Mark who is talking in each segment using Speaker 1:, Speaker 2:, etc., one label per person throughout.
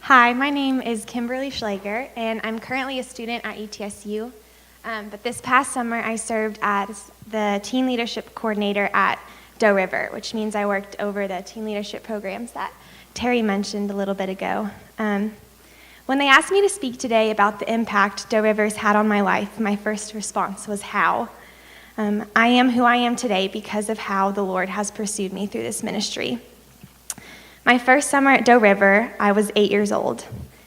Speaker 1: Hi, my name is Kimberly Schlager, and I'm currently a student at ETSU. But this past summer, I served as the teen leadership coordinator at Doe River, which means I worked over the teen leadership programs that Terry mentioned a little bit ago. When they asked me to speak today about the impact Doe River's had on my life, my first response was how. I am who I am today because of how the Lord has pursued me through this ministry. My first summer at Doe River, I was 8 years old,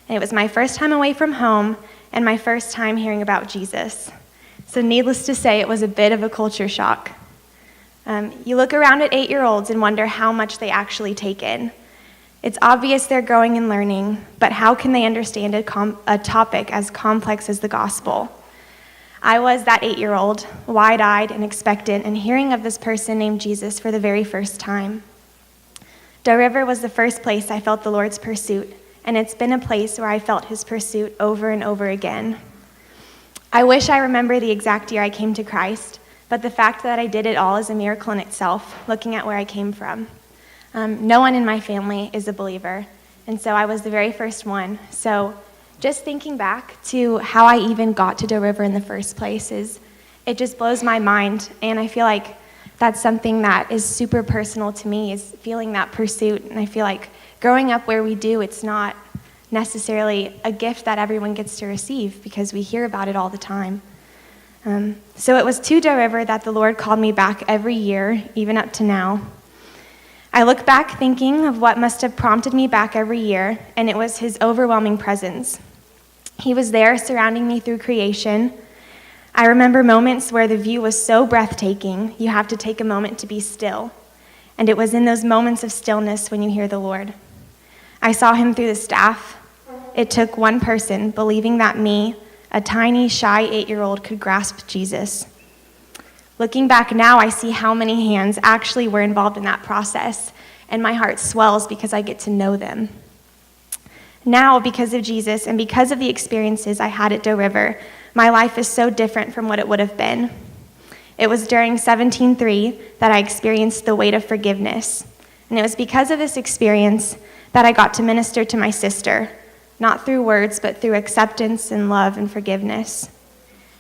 Speaker 1: and it was my first time away from home and my first time hearing about Jesus. So needless to say, it was a bit of a culture shock. You look around at 8-year-olds and wonder how much they actually take in. It's obvious they're growing and learning, but how can they understand a topic as complex as the gospel? I was that 8-year-old, wide-eyed and expectant, and hearing of this person named Jesus for the very first time. Doe River was the first place I felt the Lord's pursuit, and it's been a place where I felt his pursuit over and over again. I wish I remember the exact year I came to Christ, but the fact that I did it all is a miracle in itself, looking at where I came from. No one in my family is a believer, and so I was the very first one. So just thinking back to how I even got to Doe River in the first place it just blows my mind, and I feel like that's something that is super personal to me, is feeling that pursuit. And I feel like growing up where we do, it's not necessarily a gift that everyone gets to receive because we hear about it all the time. So it was to Doe River that the Lord called me back every year, even up to now. I look back thinking of what must have prompted me back every year, and it was his overwhelming presence. He was there surrounding me through creation. I remember moments where the view was so breathtaking, you have to take a moment to be still. And it was in those moments of stillness when you hear the Lord. I saw him through the staff. It took one person believing that me, a tiny, shy 8-year-old, could grasp Jesus. Looking back now, I see how many hands actually were involved in that process, and my heart swells because I get to know them. Now, because of Jesus and because of the experiences I had at Doe River, my life is so different from what it would have been. It was during 17-3 that I experienced the weight of forgiveness. And it was because of this experience that I got to minister to my sister, not through words, but through acceptance and love and forgiveness.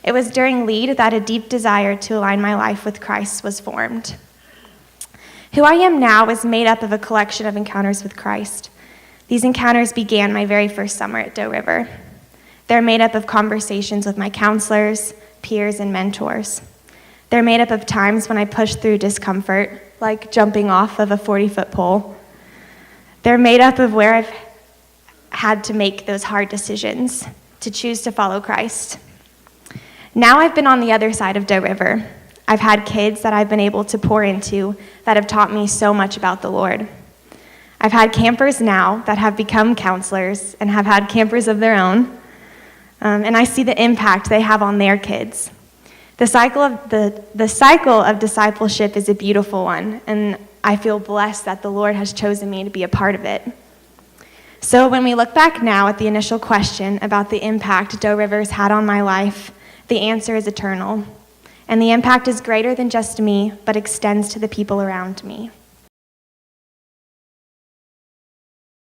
Speaker 1: It was during Lead that a deep desire to align my life with Christ was formed. Who I am now is made up of a collection of encounters with Christ. These encounters began my very first summer at Doe River. They're made up of conversations with my counselors, peers, and mentors. They're made up of times when I pushed through discomfort, like jumping off of a 40-foot pole. They're made up of where I've had to make those hard decisions to choose to follow Christ. Now I've been on the other side of Doe River. I've had kids that I've been able to pour into that have taught me so much about the Lord. I've had campers now that have become counselors and have had campers of their own. And I see the impact they have on their kids. The cycle of discipleship is a beautiful one, and I feel blessed that the Lord has chosen me to be a part of it. So when we look back now at the initial question about the impact Doe River's had on my life, the answer is eternal. And the impact is greater than just me, but extends to the people around me.